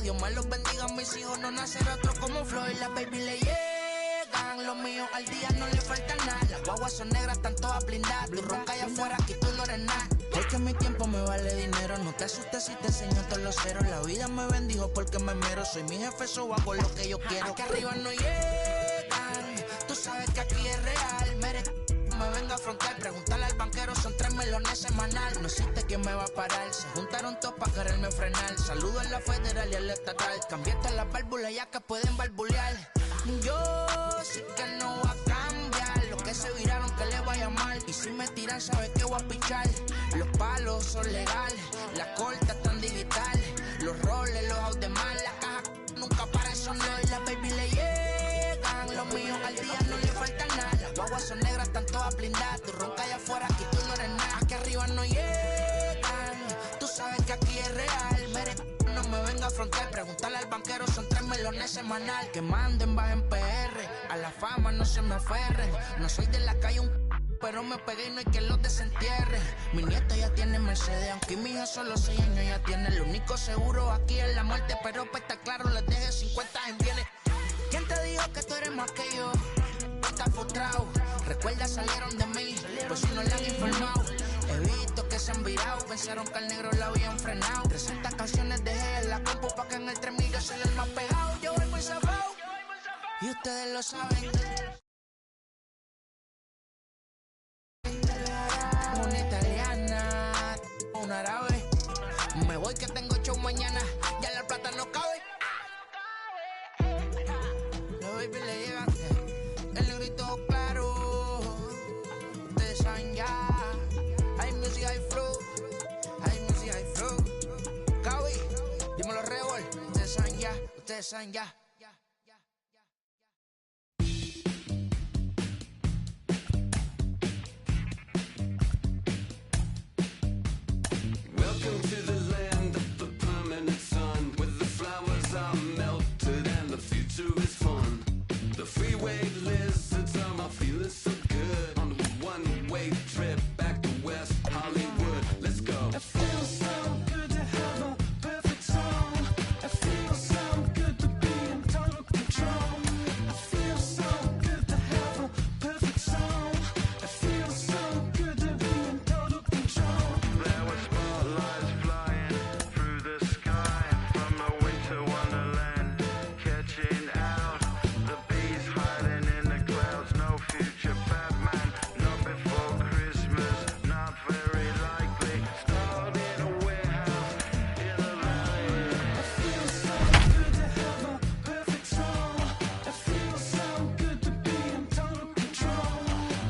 Dios me los bendiga, mis hijos no nacerá otro como Floyd. Las baby le llegan, los míos al día no le falta nada. Las guaguas son negras, están todas blindadas. Tu ronca allá afuera, aquí tú no eres nada. Es que mi tiempo me vale dinero, no te asustes si te enseño todos los ceros. La vida me bendijo porque me mero, soy mi jefe, so hago lo que yo quiero. Aquí arriba no llegan, tú sabes que aquí es real. Me venga a afrontar, preguntarle al banquero, son 3 melones semanal. No existe quien me va a parar, se juntaron todos para quererme frenar. Saludo a la federal y a la estatal, cambié todas las válvulas ya que pueden barbulear. Yo sé que no va a cambiar, los que se viraron que le vaya mal. Y si me tiran sabes que voy a pichar. Los palos son legales, las cortas están digitales. Los roles, los out de mal, la caja nunca para eso no. Y las baby le llegan, los míos al día no le falta nada. Las guaguas son negras, están todas blindadas. Tu ronca allá afuera, aquí tú no eres nada. Aquí arriba no llegan, tú sabes que aquí es real. No me venga a afrontar, preguntarle al banquero, son 3 melones semanal. Que manden, bajen PR, a la fama no se me aferren. No soy de la calle pero me pegué y no hay quien los desentierre. Mi nieta ya tiene Mercedes, aunque mi hija solo 6 años ya tiene. Lo único seguro aquí es la muerte, pero para estar claro les deje 50 en bienes. ¿Quién te dijo que tú eres más que yo? Estás frustrado, recuerda salieron de mí, pues si no le han informado. He visto que se han virado, pensaron que al negro la habían frenado. 300 canciones dejé en la compu pa' que en el 3000 yo soy el más pegado. Yo voy muy zafado, y ustedes lo saben. Una italiana, una árabe. Me voy que tengo show mañana, ya la plata no cabe. Los baby le llegan, el negrito claro. Ustedes saben ya. Hay music, hay flow. Hay music, hay flow. Cabi, dímelo Rebol. Ustedes saben ya, ustedes saben ya. Welcome to the land of the permanent sun, where the flowers are melted and the future is fun. The freeway lizards are feeling so good on the one-way trip back to West Hollywood. Let's go. It feels so good to have a perfect song. It feels so good to be in total control. It feels so good to have a perfect song. It feels so good to be in total control. There were spotlights flying through the sky from a winter wonderland, catching out the bees hiding in the clouds. No future Batman, not before Christmas, not very likely. Stalled in a warehouse in the valley. It feels so good to have a perfect song. It feels so good to be in total control.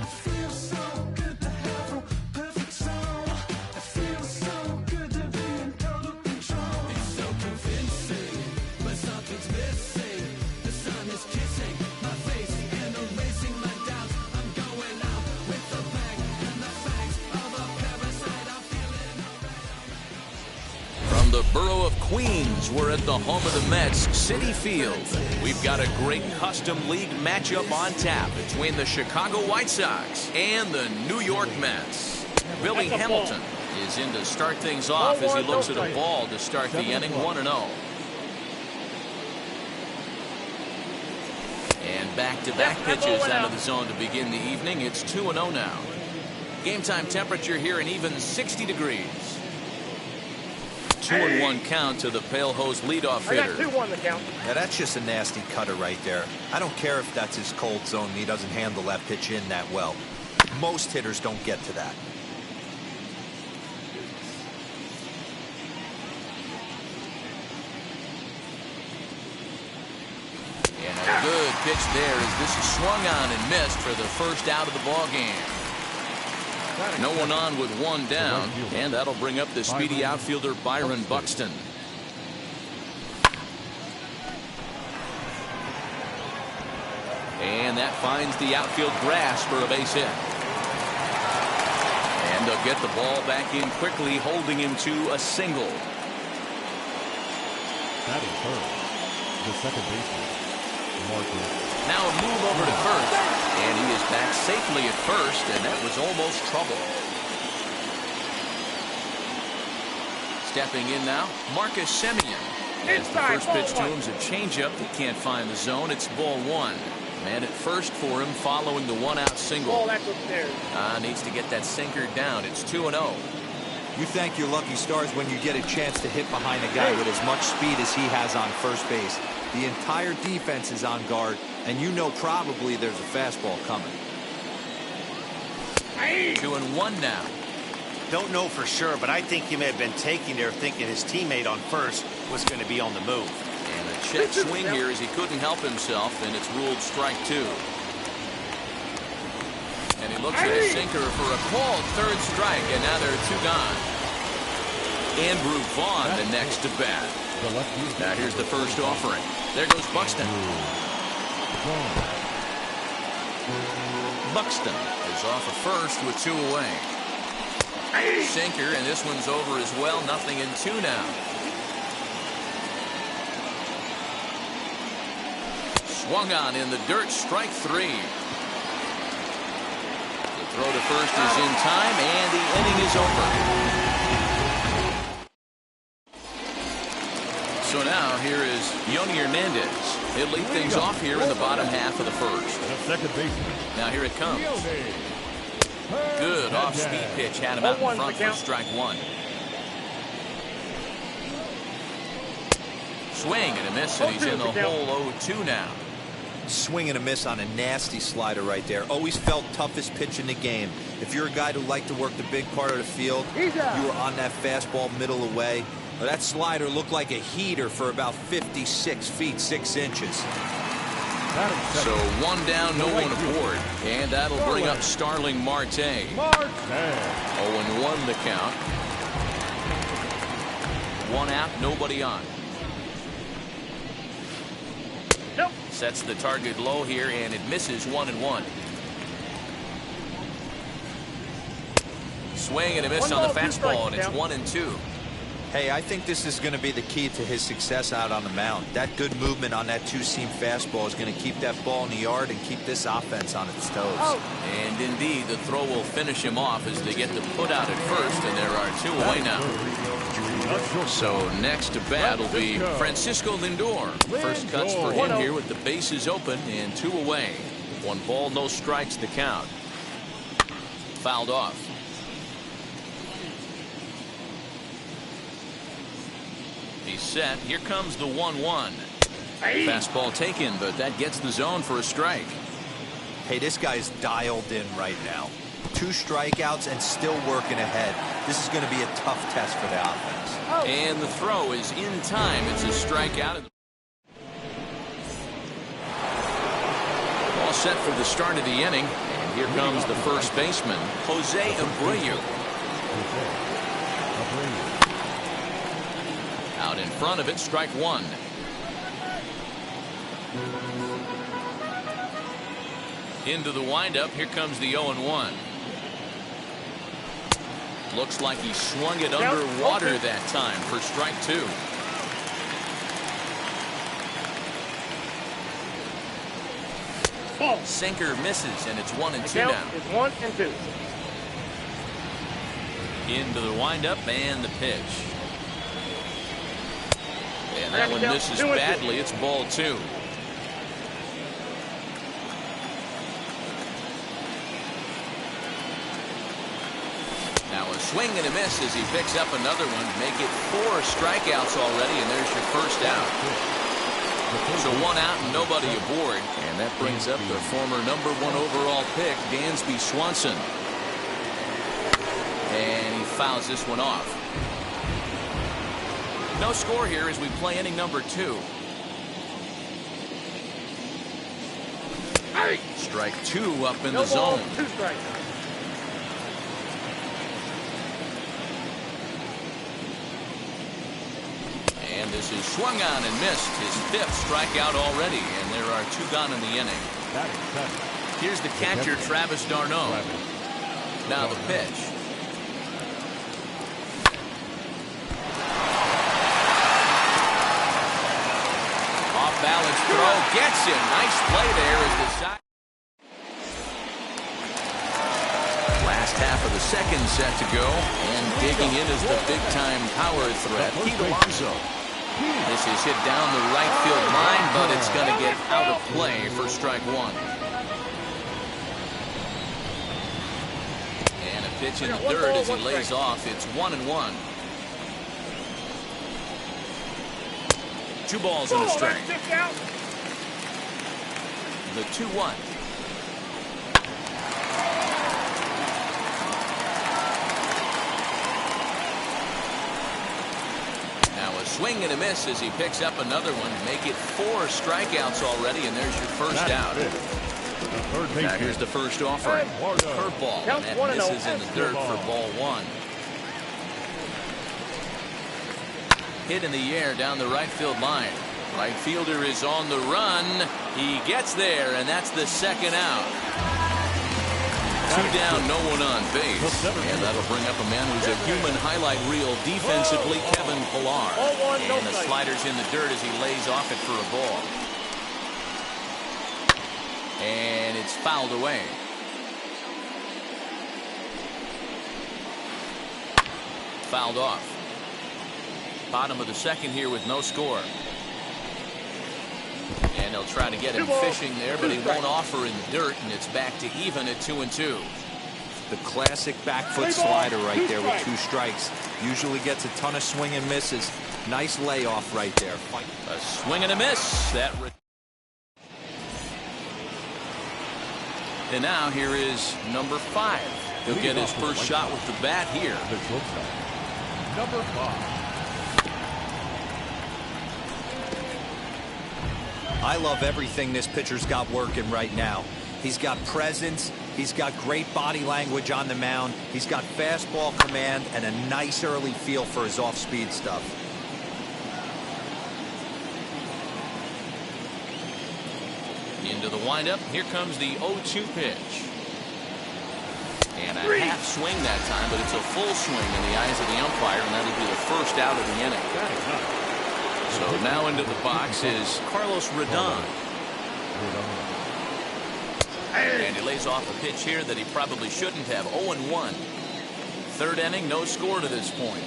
It feels so good to have a perfect song. It feels so good to be in total control. It's so convincing, but something's missing. The sun is kissing my face and erasing my doubts. I'm going out with the bang and the fangs of a parasite. I'm feeling alright. From the borough of Queens, we're at the home of the Mets, Citi Field. We've got a great custom league matchup on tap between the Chicago White Sox and the New York Mets. Billy Hamilton is in to start things off as he looks at a ball to start the inning 1-0. And back-to-back pitches out of the zone to begin the evening. It's 2-0 now. Game time temperature here an even 60 degrees. 2-1 count to the Pale Hose leadoff I got hitter. 2-1 the count. Now that's just a nasty cutter right there. I don't care if that's his cold zone and he doesn't handle that pitch in that well. Most hitters don't get to that. And a good pitch there as this is swung on and missed for the first out of the ball game. No one on with one down, and that'll bring up the speedy outfielder Byron Buxton. And that finds the outfield grass for a base hit. And they'll get the ball back in quickly, holding him to a single. That is first. The second baseman, Marcus. Now a move over to first, and he is back safely at first, and that was almost trouble. Stepping in now, Marcus Semien. As the first pitch to him is a changeup that can't find the zone. It's ball one. Man at first for him following the one-out single. Needs to get that sinker down. It's 2-0. You thank your lucky stars when you get a chance to hit behind a guy with as much speed as he has on first base. The entire defense is on guard, and you know probably there's a fastball coming. 2-1 now. Don't know for sure, but I think he may have been taking there thinking his teammate on first was going to be on the move. And a check swing here as he couldn't help himself, and it's ruled strike two. And he looks at a sinker for a called third strike, and now there are two gone. Andrew Vaughn, the next to bat. Now here's the first offering. There goes Buxton. Buxton is off of first with two away. Sinker, and this one's over as well. 0-2 now. Swung on in the dirt, strike three. The throw to first is in time, and the inning is over. So now here is Yoni Hernandez. He'll lead things off here in the bottom half of the first. Now here it comes. Good off-speed pitch, had him out in front for strike one. Swing and a miss, and he's in the hole 0-2 now. Swing and a miss on a nasty slider right there. Always felt toughest pitch in the game. If you're a guy who liked to work the big part of the field, you were on that fastball middle away. Well, that slider looked like a heater for about 56 feet 6 inches. So one down, no one aboard. And that'll bring up Starling Marte. 0-1 the count. One out, nobody on. Sets the target low here, and it misses 1-1. Swing and a miss on the fastball, and it's 1-2. Hey, I think this is going to be the key to his success out on the mound. That good movement on that two-seam fastball is going to keep that ball in the yard and keep this offense on its toes. And indeed, the throw will finish him off as they get the put out at first, and there are two away now. So next to bat will be Francisco Lindor. First cuts for him here with the bases open and two away. 1 ball, no strikes to count. Fouled off. He's set. Here comes the 1-1. Fastball taken, but that gets the zone for a strike. Hey, this guy's dialed in right now. 2 strikeouts and still working ahead. This is going to be a tough test for the offense. And the throw is in time. It's a strikeout. All set for the start of the inning. And here comes the first baseman, Jose Abreu. Out in front of it, strike one. Into the windup, here comes the 0-1. Looks like he swung it underwater that time for strike two. Sinker misses, and it's 1-2 now. It's 1-2. Into the windup and the pitch. And that one misses badly. It's ball two. Now a swing and a miss as he picks up another one. Make it 4 strikeouts already, and there's your first out. So 1 out and nobody aboard. And that brings up the former #1 overall pick, Dansby Swanson. And he fouls this one off. No score here as we play inning number 2. Strike 2 up in the zone. 2 strikes. And this is swung on and missed. His 5th strikeout already, and there are 2 gone in the inning. Here's the catcher, Travis d'Arnaud. Now the pitch. Balance throw gets him. Nice play there as the side. Last half of the second set to go. And digging in is the big-time power threat, Pete Alonso. This is hit down the right field line, but it's going to get out of play for strike one. And a pitch in the dirt as he lays off. It's 1-1. 2 balls and a strike. The 2-1. Swing and a miss as he picks up another one. Make it 4 strikeouts already, and there's your first out. Now here's the first offering. Curveball, and that misses in the dirt for ball 1. Hit in the air down the right field line. Right fielder is on the run. He gets there, and that's the second out. 2 down, no one on base. And that'll bring up a man who's a human highlight reel defensively, Kevin Pillar. And the slider's in the dirt as he lays off it for a ball. And it's fouled away. Fouled off. Bottom of the second here with no score. And they'll try to get him fishing there, but he won't offer in the dirt, and it's back to even at 2-2. The classic back foot slider right there with 2 strikes. Usually gets a ton of swing and misses. Nice layoff right there. A swing and a miss. And now here is number 5. He'll get his first shot with the bat here. Number 5. I love everything this pitcher's got working right now. He's got presence. He's got great body language on the mound. He's got fastball command and a nice early feel for his off-speed stuff. Into the windup. Here comes the 0-2 pitch. And a half swing that time, but it's a full swing in the eyes of the umpire, and that'll be the first out of the inning. So now into the box is Carlos Rodon. And he lays off a pitch here that he probably shouldn't have. 0-1. Third inning, no score to this point.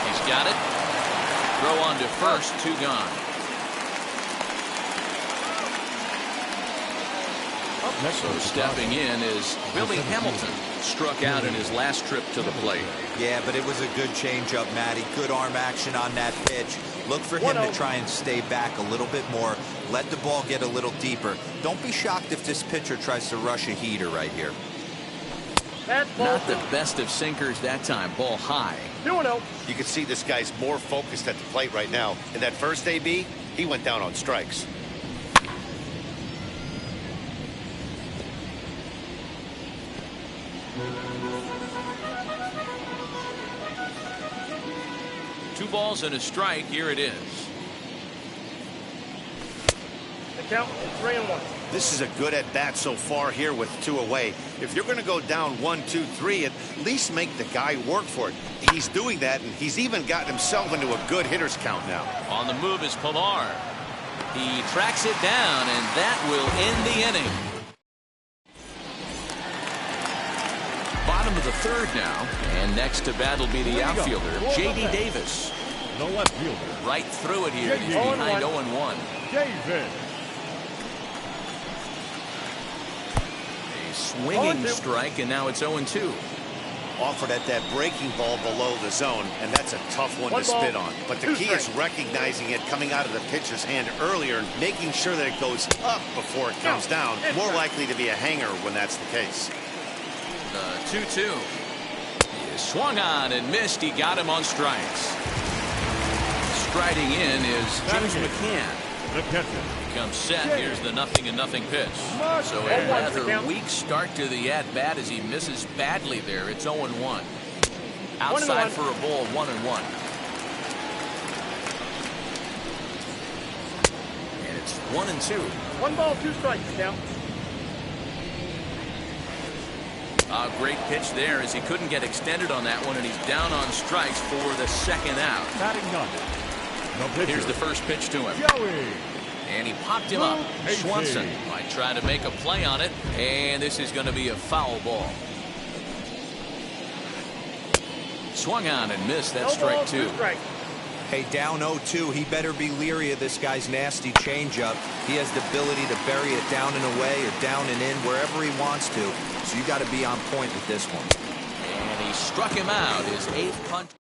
He's got it. Throw on to first, 2 gone. So stepping in is Billy Hamilton. Struck out in his last trip to the plate. Yeah, but it was a good changeup, Matty. Good arm action on that pitch. Look for him to try and stay back a little bit more. Let the ball get a little deeper. Don't be shocked if this pitcher tries to rush a heater right here. Not the best of sinkers that time. Ball high. 2-0. You can see this guy's more focused at the plate right now. In that first AB, he went down on strikes. Two balls and a strike. Here it is. The count is 3-1. This is a good at bat so far here with 2 away. If you're going to go down 1-2-3, at least make the guy work for it. He's doing that, and he's even gotten himself into a good hitter's count now. On the move is Pillar. He tracks it down, and that will end the inning. Bottom of the third now, and next to bat will be the outfielder, J.D. Davis. The left fielder. Right through it here. He's behind 0-1. Davis. A swinging strike, and now it's 0-2. Offered at that breaking ball below the zone, and that's a tough one to spit on. But the key is recognizing it coming out of the pitcher's hand earlier and making sure that it goes up before it comes down. More likely to be a hanger when that's the case. 2-2. He swung on and missed. He got him on strikes. Striding in is James McCann. The catcher. Comes set. Here's the 0-0 pitch. So a rather weak start to the at-bat as he misses badly there. It's 0-1. Outside for a ball, 1-1. And it's 1-2. 1 ball, 2 strikes, count. A great pitch there as he couldn't get extended on that one, and he's down on strikes for the second out. Batting 9. Here's the first pitch to him. Joey And he popped him up. Swanson might try to make a play on it, and this is going to be a foul ball. Swung on and missed. That's strike two. Hey, down 0-2, he better be leery of this guy's nasty changeup. He has the ability to bury it down and away or down and in wherever he wants to. So you got to be on point with this one. And he struck him out, his 8th punt.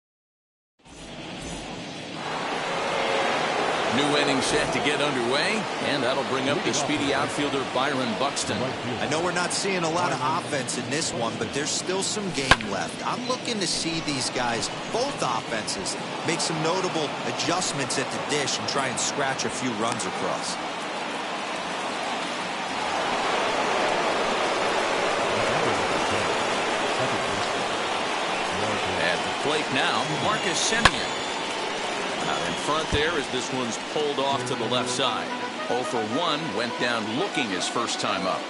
New inning set to get underway, and that'll bring up the speedy outfielder Byron Buxton. I know we're not seeing a lot of offense in this one, but there's still some game left. I'm looking to see these guys, both offenses, make some notable adjustments at the dish and try and scratch a few runs across. At the plate now, Marcus Semien. Out in front there as this one's pulled off to the left side. 0 for 1, went down looking his first time up.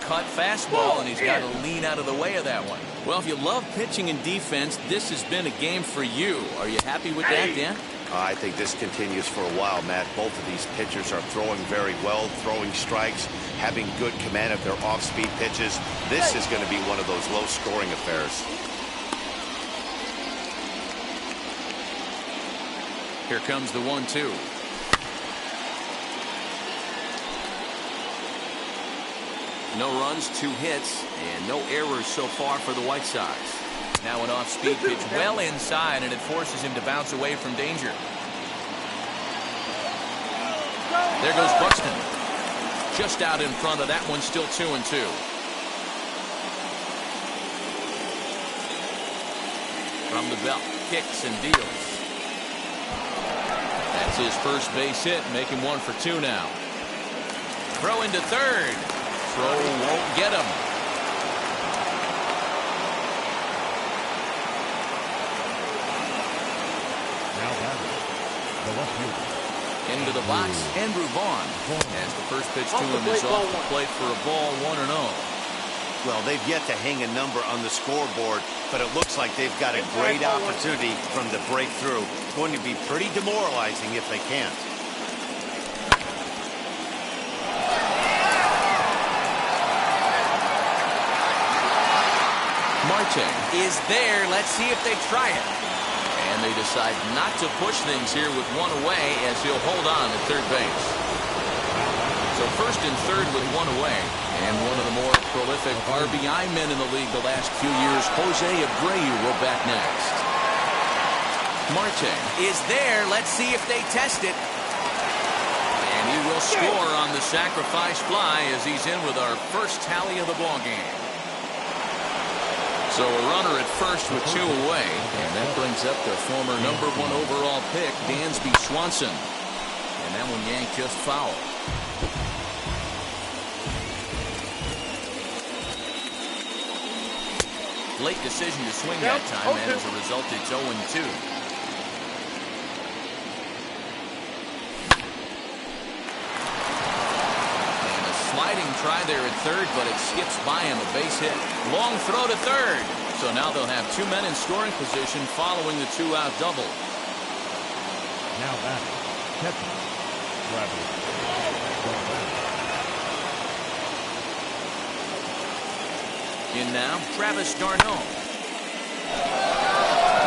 Cut fastball, and he's got to lean out of the way of that one. Well, if you love pitching and defense, this has been a game for you. Are you happy with that, Dan? I think this continues for a while, Matt. Both of these pitchers are throwing very well, throwing strikes, having good command of their off-speed pitches. This is going to be one of those low-scoring affairs. Here comes the 1-2. No runs, 2 hits, and no errors so far for the White Sox. Now an off-speed pitch well inside, and it forces him to bounce away from danger. There goes Buxton. Just out in front of that one, still 2-2. From the belt, kicks and deals. That's his first base hit, make him 1 for 2 now. Throw into third. Throw won't get him. Now batting, the left fielder. Into the box, Andrew Vaughn. As the first pitch to him is off the plate for a ball, 1-0. Well, they've yet to hang a number on the scoreboard, but it looks like they've got a great opportunity from the breakthrough. It's going to be pretty demoralizing if they can't. Marte is there. Let's see if they try it. And they decide not to push things here with 1 away as he'll hold on at third base. So first and third with 1 away. And one of the more prolific RBI men in the league the last few years, Jose Abreu, will bat next. Marte is there. Let's see if they test it. And he will score on the sacrifice fly as he's in with our first tally of the ball game. So a runner at first with 2 away. And that brings up the former #1 overall pick, Dansby Swanson. And that one yanked just foul. Late decision to swing that time, and as a result, it's 0-2. And a sliding try there at third, but it skips by him, a base hit. Long throw to third. So now they'll have 2 men in scoring position following the 2-out double. Now batting, catcher, Travis. In now, Travis d'Arnaud.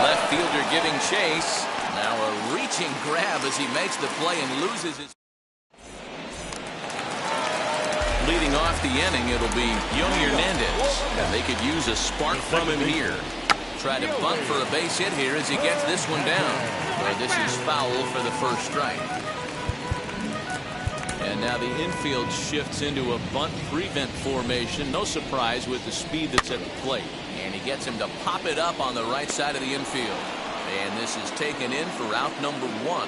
Left fielder giving chase. Now a reaching grab as he makes the play and loses his. Leading off the inning, it'll be Young Hernandez. And they could use a spark from him here. Try to bunt for a base hit here as he gets this one down. But this is foul for the first strike. And now the infield shifts into a bunt prevent formation. No surprise with the speed that's at the plate. And he gets him to pop it up on the right side of the infield. And this is taken in for out number 1.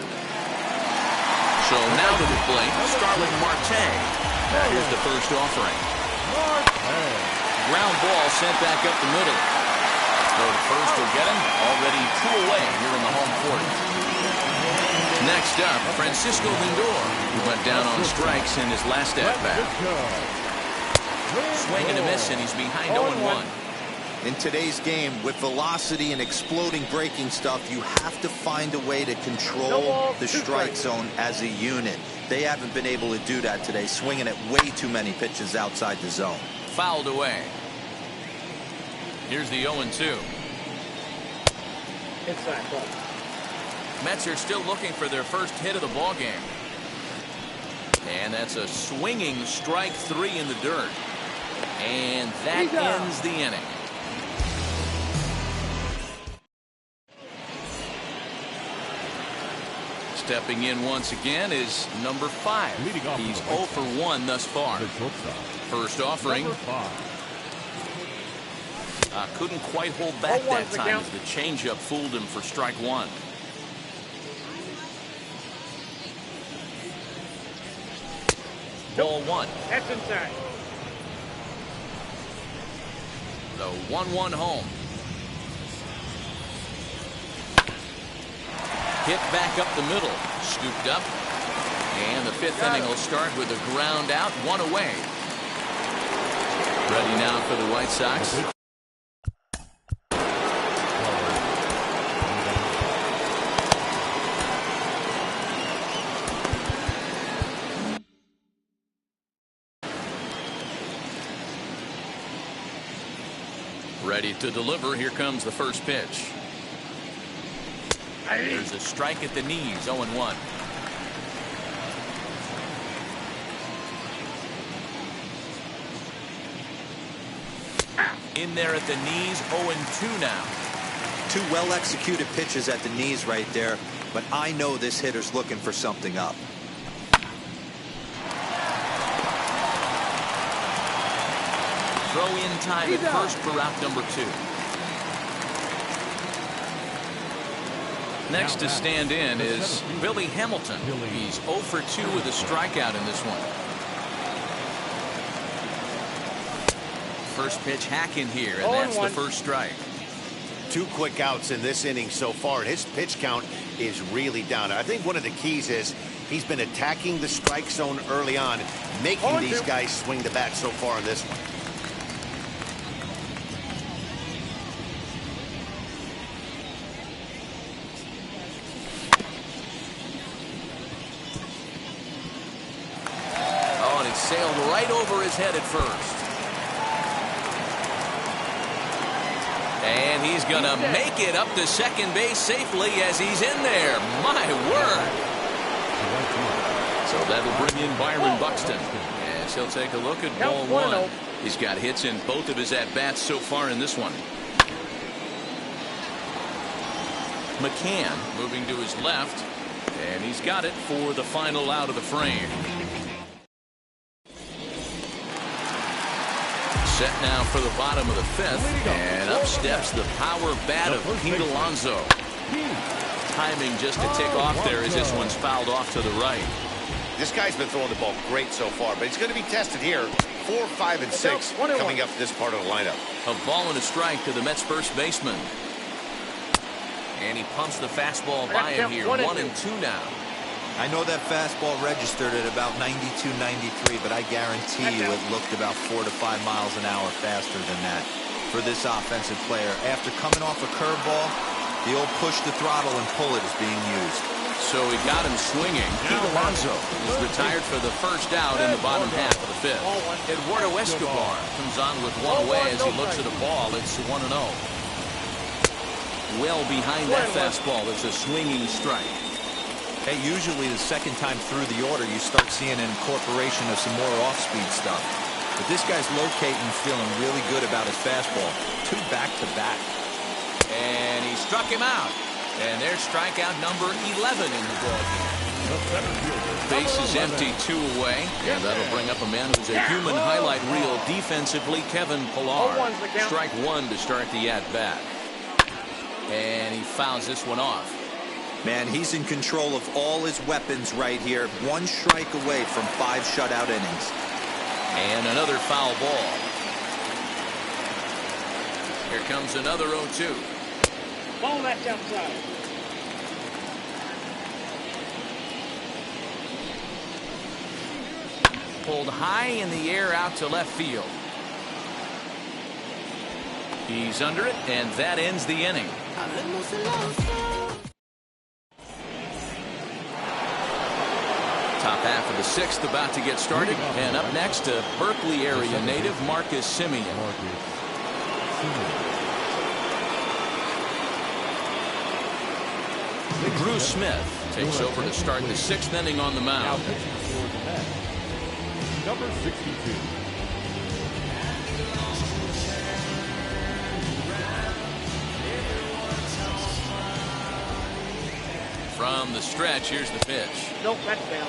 So now to the plate, Starling Marte. Now here's the first offering. Ground ball sent back up the middle. Throw to first will get him. Already 2 away here in the home 4th. Next up, Francisco Lindor, who went down on strikes in his last at-bat. Swing and a miss, and he's behind 0-1. In today's game, with velocity and exploding breaking stuff, you have to find a way to control the strike zone as a unit. They haven't been able to do that today, swinging at way too many pitches outside the zone. Fouled away. Here's the 0-2. Inside ball. Mets are still looking for their first hit of the ball game. And that's a swinging strike 3 in the dirt. And that ends the inning. Stepping in once again is number 5. He's 0 for 1 thus far. First offering. Couldn't quite hold back that time as the changeup fooled him for strike 1. Ball 1. That's inside. The 1-1 home. Hit back up the middle. Scooped up. And the 5th inning will start with a ground out, 1 away. Ready now for the White Sox. Ready to deliver. Here comes the first pitch. There's a strike at the knees, 0-1. In there at the knees, 0-2 now. 2 well-executed pitches at the knees right there, but I know this hitter's looking for something up. Throw in time at first for route number 2. Next to stand in is Billy Hamilton. He's 0 for 2 with a strikeout in this one. First pitch hack in here, and that's the first strike. 2 quick outs in this inning so far, and his pitch count is really down. I think one of the keys is he's been attacking the strike zone early on, making these guys swing the bat so far in this one. Sailed right over his head at first. And he's going to make it up to second base safely as he's in there. My word. So that'll bring in Byron Buxton as he'll take a look at ball 1. He's got hits in both of his at-bats so far in this one. McCann moving to his left, and he's got it for the final out of the frame. Set now for the bottom of the 5th, and up steps the power bat of Pete Alonso. Timing just to tick off there as this one's fouled off to the right. This guy's been throwing the ball great so far, but he's going to be tested here. 4, 5, and 6 coming up this part of the lineup. A ball and a strike to the Mets first baseman. And he pumps the fastball by him here. 1-2 now. I know that fastball registered at about 92, 93, but I guarantee you it looked about 4 to 5 miles an hour faster than that for this offensive player. After coming off a curveball, the old push the throttle and pull it is being used. So he got him swinging. Pete Alonso is retired for the first out in the bottom half of the 5th. Eduardo Escobar comes on with 1 away as he looks at a ball. It's 1-0. Well behind that fastball, it's a swinging strike. Hey, usually the second time through the order, you start seeing an incorporation of some more off-speed stuff. But this guy's locating, feeling really good about his fastball. 2 back-to-back. And he struck him out. And there's strikeout number 11 in the ballgame. Base is empty, 2 away. And that'll bring up a man who's a human highlight reel defensively, Kevin Pillar. Strike 1 to start the at-bat. And he fouls this one off. Man, he's in control of all his weapons right here. 1 strike away from 5 shutout innings. And another foul ball. Here comes another 0-2. Ball that's outside. Pulled high in the air out to left field. He's under it, and that ends the inning. Top half of the sixth about to get started. And up next, a Berkeley area native, Marcus Simeon. Drew Smith takes over to start the sixth inning on the mound. Number 62. From the stretch, here's the pitch. Nope, that's down.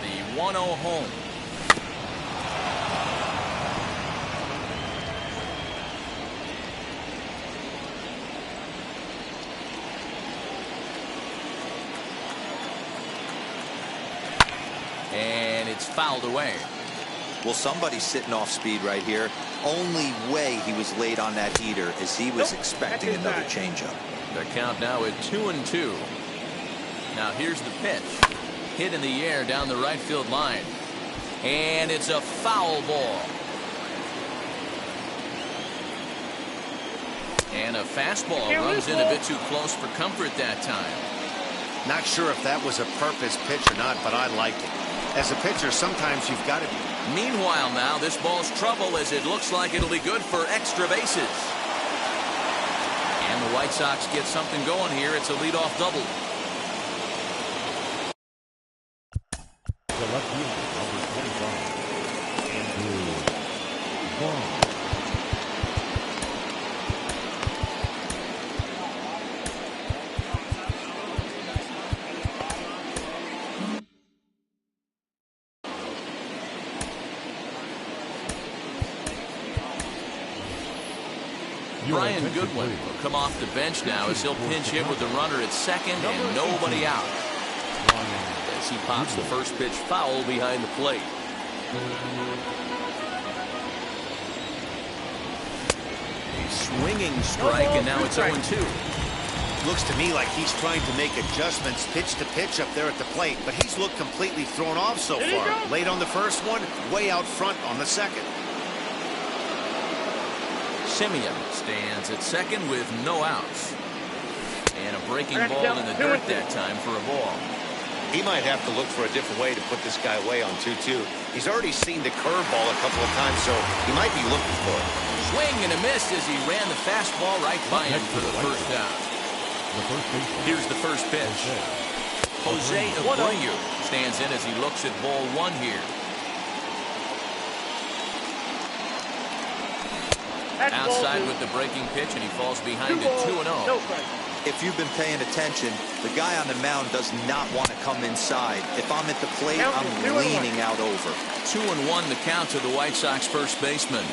The 1-0 home. And it's fouled away. Well, somebody's sitting off speed right here. Only way he was late on that heater is he was expecting another changeup. The count now at 2-2. Now here's the pitch. Hit in the air down the right field line. And it's a foul ball. And a fastball runs in a bit too close for comfort that time. Not sure if that was a purpose pitch or not, but I liked it. As a pitcher, sometimes you've got to be. Meanwhile now, this ball's trouble as it looks like it'll be good for extra bases. And the White Sox get something going here. It's a leadoff double. The left fielder, number 25. Andrew Vaughn. Brian Goodwin will come off the bench now as he'll pinch hit with the runner at second and nobody out. As he pops the first pitch foul behind the plate. A swinging strike, and now it's 0-2. Looks to me like he's trying to make adjustments pitch to pitch up there at the plate, but he's looked completely thrown off so far. Late on the first one, way out front on the second. Simeon stands at second with no outs. And a breaking ball in the dirt that time for a ball. He might have to look for a different way to put this guy away on 2-2. He's already seen the curveball a couple of times, so he might be looking for it. Swing and a miss as he ran the fastball right by him for the first down. Here's the first pitch. Jose Abreu stands in as he looks at ball one here. Outside with the breaking pitch, and he falls behind at 2-0. If you've been paying attention, the guy on the mound does not want to come inside. If I'm at the plate, I'm leaning out over. 2-1 the count to the White Sox first baseman.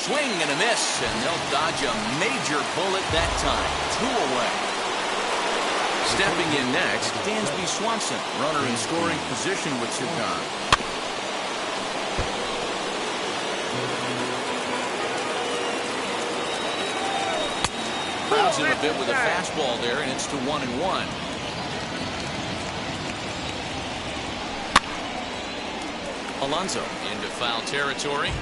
Swing and a miss, and they'll dodge a major bullet that time. 2 away. Stepping in next, Dansby Swanson, runner in scoring position with 2 gone. Fouls him a bit with a fastball there, and it's to 1-1. Alonso into foul territory.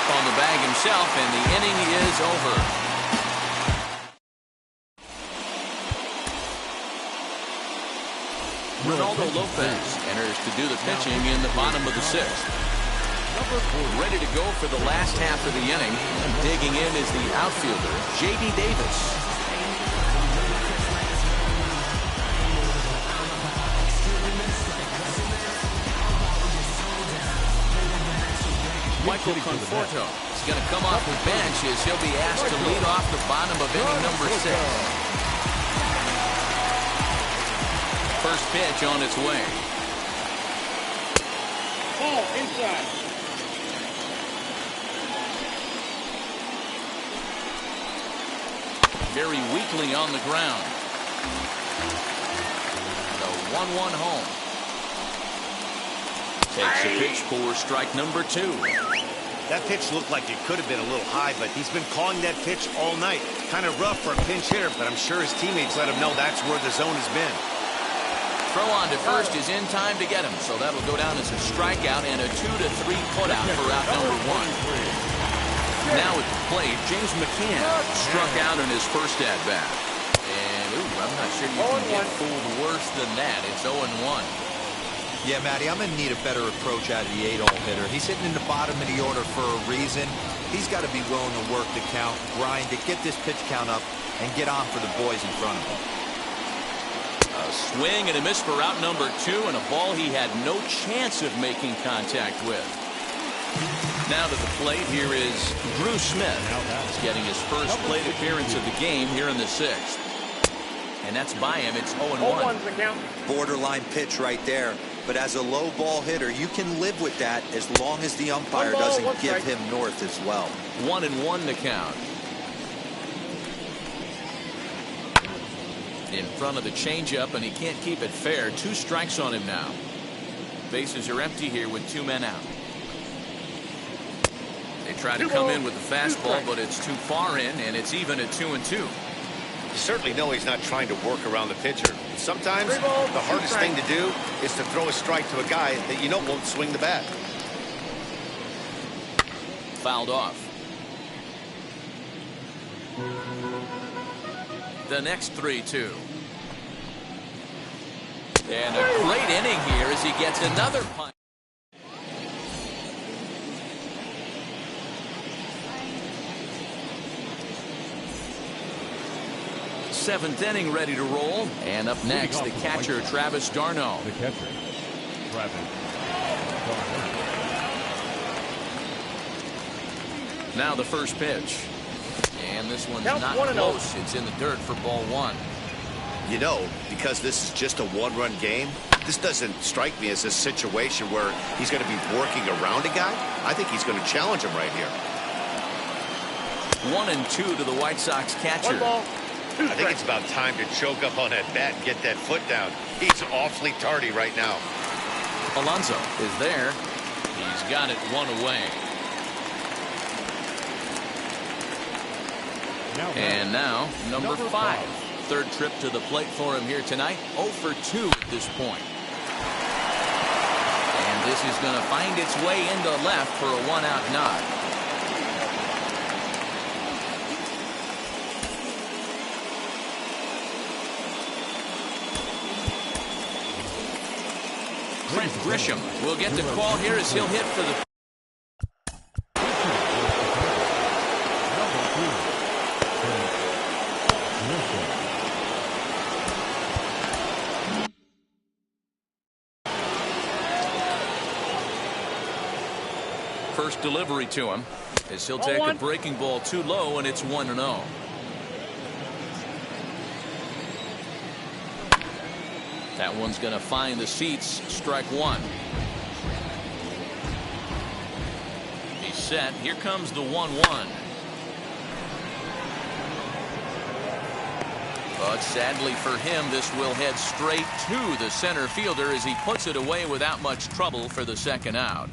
On the bag himself, and the inning is over. Ronaldo Lopez enters to do the pitching in the bottom of the sixth. Ready to go for the last half of the inning. Digging in is the outfielder, J.D. Davis. Michael Conforto is going to come off the bench as he'll be asked to lead off the bottom of inning number 6. First pitch on its way. Ball inside. Very weakly on the ground. The 1-1 home. Takes a pitch for strike number 2. That pitch looked like it could have been a little high, but he's been calling that pitch all night. Kind of rough for a pinch hitter, but I'm sure his teammates let him know that's where the zone has been. Throw on to first is in time to get him, so that'll go down as a strikeout and a 2-3 putout for out number 1. Now at the plate, James McCann struck out in his first at-bat. And, I'm not sure you can get fooled worse than that. It's 0-1. Yeah, Matty, I'm going to need a better approach out of the 8-hole hitter. He's hitting in the bottom of the order for a reason. He's got to be willing to work the count, grind it, get this pitch count up, and get on for the boys in front of him. A swing and a miss for out number 2, and a ball he had no chance of making contact with. Now to the plate, here is Drew Smith. He's getting his first plate appearance of the game here in the 6th. And that's by him. It's 0-1. Borderline pitch right there. But as a low ball hitter, you can live with that as long as the umpire doesn't give him north as well. 1-1 the count. In front of the changeup, and he can't keep it fair. 2 strikes on him now. Bases are empty here with 2 men out. They try to come in with the fastball, but it's too far in, and it's even at 2-2. You certainly know he's not trying to work around the pitcher. Sometimes the hardest thing to do is to throw a strike to a guy that you know won't swing the bat. Fouled off. The next 3-2. And a great inning here as he gets another punch. 7th inning ready to roll. And up next, the catcher, Travis d'Arnaud. The catcher, Travis d'Arnaud. Now the first pitch. And this one's not close. It's in the dirt for ball 1. You know, because this is just a 1-run game, this doesn't strike me as a situation where he's going to be working around a guy. I think he's going to challenge him right here. 1-2 to the White Sox catcher. I think it's about time to choke up on that bat and get that foot down. He's awfully tardy right now. Alonso is there. He's got it 1 away. And now, number 5. 3rd trip to the plate for him here tonight. 0 for 2 at this point. And this is going to find its way into left for a 1-out nod. Trent Grisham will get the call here as he'll hit for the... First delivery to him as he'll take a breaking ball too low, and it's 1-0. That one's going to find the seats. Strike 1. He's set. Here comes the 1-1. But sadly for him, this will head straight to the center fielder as he puts it away without much trouble for the 2nd out.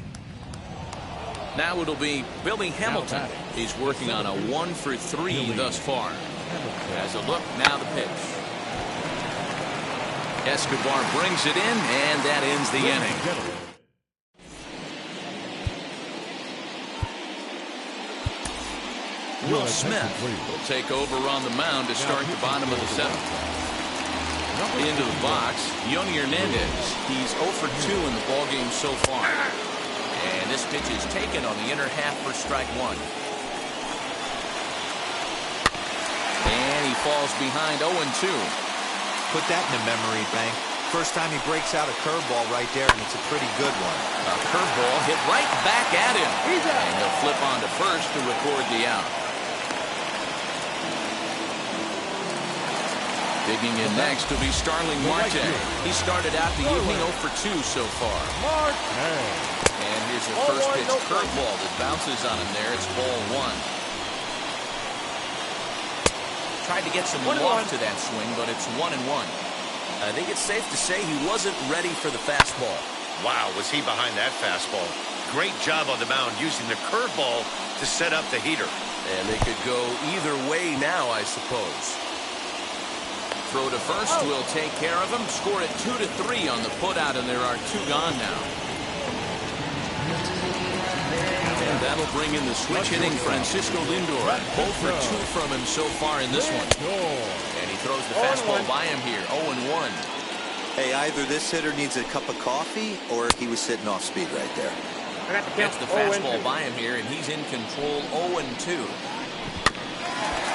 Now it'll be Billy Hamilton. He's working on a 1 for 3 thus far. As a look, now the pitch. Escobar brings it in, and that ends the inning. Will Smith will take over on the mound to start the bottom of the 7th. Into the box, Yoni Hernandez. He's 0 for 2 in the ballgame so far. And this pitch is taken on the inner half for strike 1. And he falls behind 0-2. Put that in the memory bank. First time he breaks out a curveball right there, and it's a pretty good one. A curveball hit right back at him. And he'll flip on to first to record the out. Digging in next will be Starling Marte. He started out the evening 0 for 2 so far. And here's a first pitch curveball that bounces on him there. It's ball 1. Tried to get some loft to that swing, but it's 1-1. I think it's safe to say he wasn't ready for the fastball. Wow, was he behind that fastball. Great job on the mound using the curveball to set up the heater. And they could go either way now, I suppose. Throw to first will take care of him. Score it 2-3 on the putout, and there are 2 gone now. And that'll bring in the switch hitting Francisco Lindor. 0 for 2 from him so far in this one. And he throws the fastball by him here. 0-1. Hey, either this hitter needs a cup of coffee or he was sitting off speed right there. Gets the fastball by him here, and he's in control. 0-2.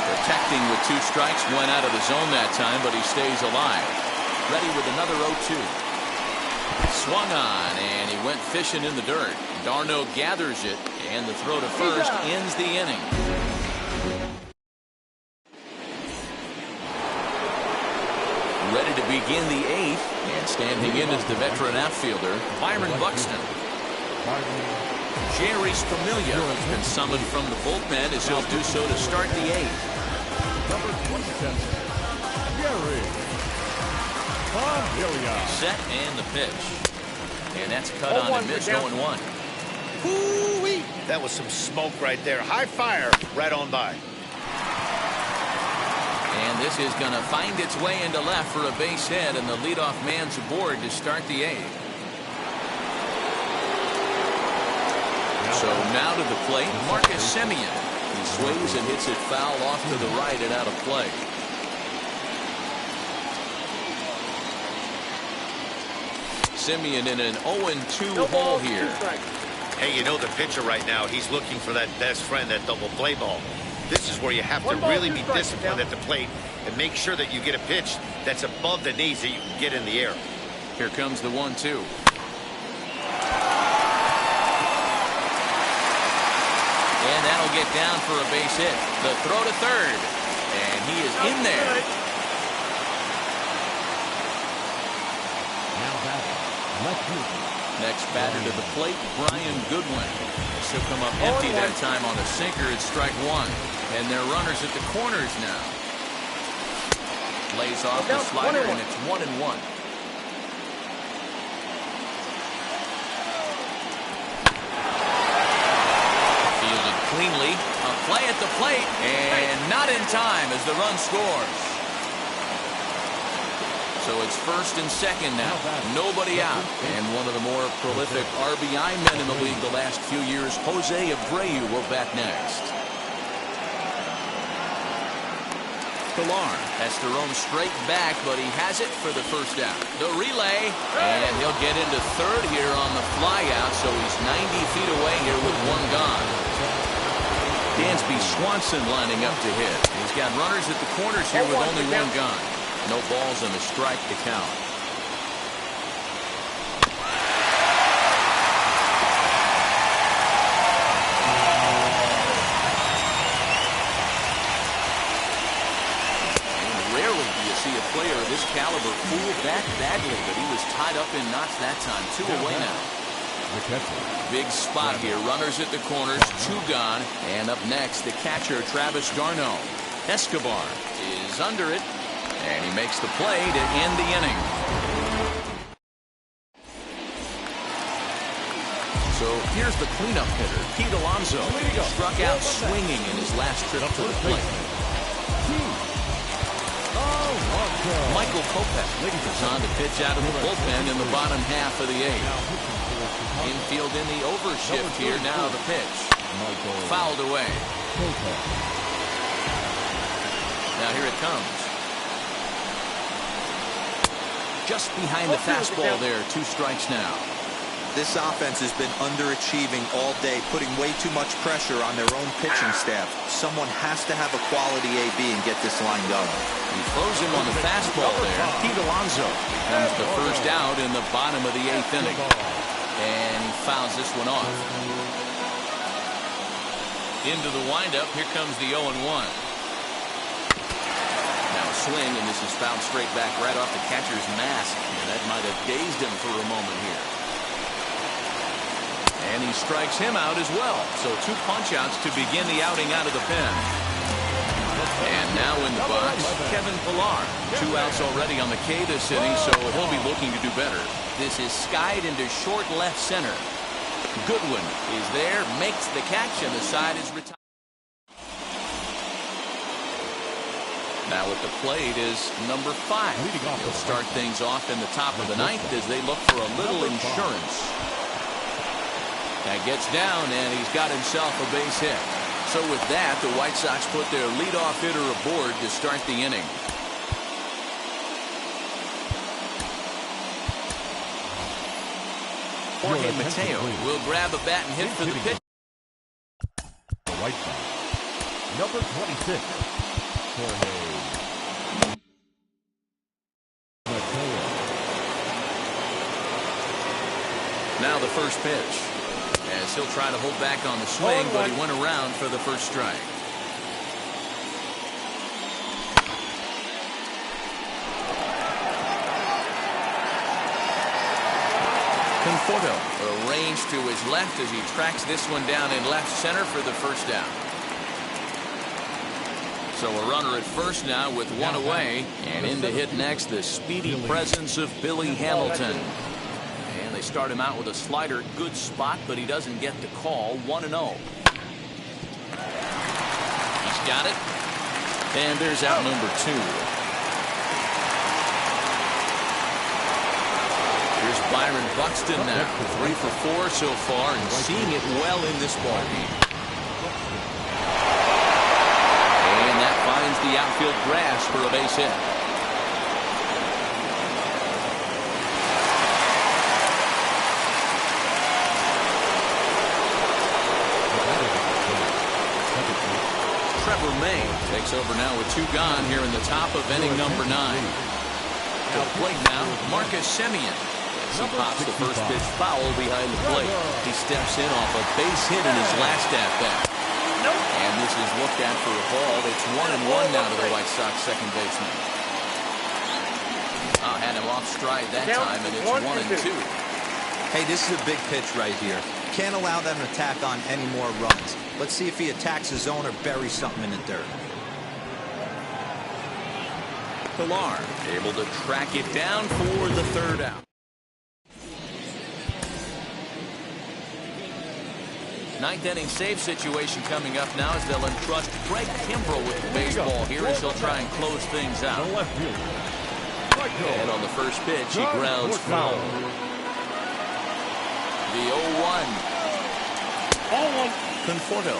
Protecting with 2 strikes. Went out of the zone that time, but he stays alive. Ready with another 0-2. Swung on, and he went fishing in the dirt. Darno gathers it, and the throw to first ends the inning. Ready to begin the 8th, and standing in is the veteran outfielder, Byron Buxton. Jerry's Familia has been summoned from the bullpen as he'll do so to start the 8th. Number 27, Jerry Familia. Set and the pitch. And that's cut on and missed. 0-1. Woo-wee. That was some smoke right there. High fire right on by. And this is going to find its way into left for a base hit, and the leadoff man's aboard to start the 8th. So now to the plate, Marcus Semien. He swings and hits it foul off to the right and out of play. Semien in an 0-2 hole here. Hey, you know the pitcher right now, he's looking for that best friend, that double play ball. This is where you have to really be disciplined at the plate and make sure that you get a pitch that's above the knees that you can get in the air. Here comes the 1-2. And that'll get down for a base hit. The throw to third. And he is in there. Now batting, left fielder. Next batter to the plate, Brian Goodwin. He'll come up empty that time on a sinker. It's strike 1. And they're runners at the corners now. Lays off the slider, and it's 1-1. Cleanly, a play at the plate, and not in time as the run scores. So it's first and second now, nobody out. And one of the more prolific RBI men in the league the last few years, Jose Abreu, will bat next. Pilar has to roam straight back, but he has it for the first out. The relay, and he'll get into third here on the fly out, so he's 90 feet away here with 1 gone. Dansby Swanson lining up to hit. He's got runners at the corners here with only 1 gone. No balls and a strike to count. And rarely do you see a player of this caliber fool that badly, but he was tied up in knots that time. 2 away now. Big spot here. Runners at the corners, 2 gone. And up next, the catcher, Travis d'Arnaud. Escobar is under it, and he makes the play to end the inning. So here's the cleanup hitter, Pete Alonso. Struck out swinging in his last trip to the plate. Michael Kopech is on to pitch out of the bullpen in the bottom half of the 8th. Infield in the overshift here. Now the pitch. Fouled away. Now here it comes. Just behind the fastball there. 2 strikes now. This offense has been underachieving all day, putting way too much pressure on their own pitching staff. Someone has to have a quality AB and get this line going. He throws him on the fastball there. Pete Alonso becomes the first out in the bottom of the 8th inning. And he fouls this one off. Into the windup. Here comes the 0-1. Now a swing, and this is fouled straight back right off the catcher's mask. And that might have dazed him for a moment here. And he strikes him out as well. So 2 punch-outs to begin the outing out of the pen. And now in the box, Kevin Pillar. 2 outs already on the K this inning, so he'll be looking to do better. This is skied into short left center. Goodwin is there, makes the catch, and the side is retired. Now at the plate is number 5. He'll start things off in the top of the 9th as they look for a little insurance. That gets down, and he's got himself a base hit. So with that, the White Sox put their leadoff hitter aboard to start the inning. Jorge Mateo will grab a bat and hit for the pitch. The White Sox, number 26, Jorge. Now the first pitch, as he'll try to hold back on the swing, but he went around for the first strike. Conforto arranged to his left as he tracks this one down in left center for the first down. So a runner at first now with one away, and in to hit next the speedy presence of Billy Hamilton. And they start him out with a slider, good spot, but he doesn't get the call. 1-0. He's got it, and there's out number 2. Here's Byron Buxton now, 3 for 4 so far, and seeing it well in this ballgame. And that finds the outfield grass for a base hit. Trevor May takes over now with 2 gone here in the top of inning number 9. To the plate now, Marcus Semien. He pops the first pitch foul behind the plate. He steps in off a base hit in his last at-bat. And this is looked at for a ball. It's 1-1 now to the White Sox second baseman. Had him off stride that time, and it's 1-2. Hey, this is a big pitch right here. Can't allow them to tack on any more runs. Let's see if he attacks his zone or buries something in the dirt. Pillar able to track it down for the third out. Ninth inning save situation coming up now as they'll entrust Craig Kimbrell with the baseball here as he'll try and close things out. And on the first pitch, he grounds foul. The 0-1. Conforto,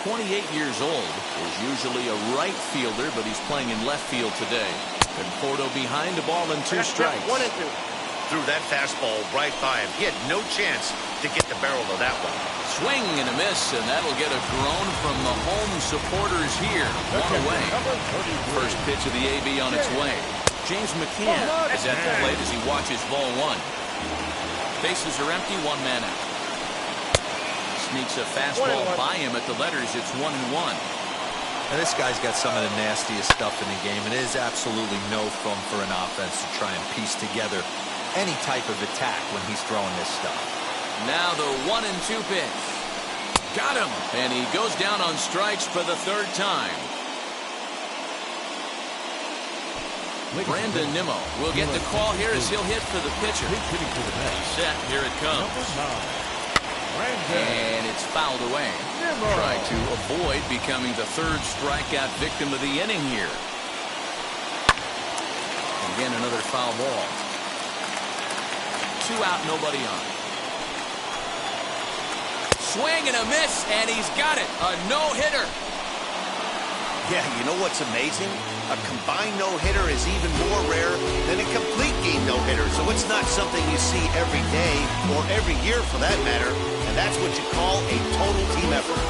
28 years old, is usually a right fielder, but he's playing in left field today. Conforto behind the ball and 2 strikes. 1-2. Threw that fastball right by him. He had no chance to get the barrel of that one. Swing and a miss, and that'll get a groan from the home supporters here. 1 away. First pitch of the AB on its way. James McCann is at the plate as he watches ball 1. Bases are empty, 1 man out. Sneaks a fastball by him at the letters. It's 1-1. Now this guy's got some of the nastiest stuff in the game, and it is absolutely no fun for an offense to try and piece together any type of attack when he's throwing this stuff. Now the 1-2 pitch. Got him, and he goes down on strikes for the 3rd time. Brandon Nimmo will get the call here as he'll hit for the pitcher. Set, here it comes. And it's fouled away. Try to avoid becoming the 3rd strikeout victim of the inning here. Again, another foul ball. 2 out, nobody on. Swing and a miss, and he's got it. A no-hitter. Yeah, you know what's amazing? A combined no-hitter is even more rare than a complete game no-hitter. So it's not something you see every day or every year for that matter. And that's what you call a total team effort.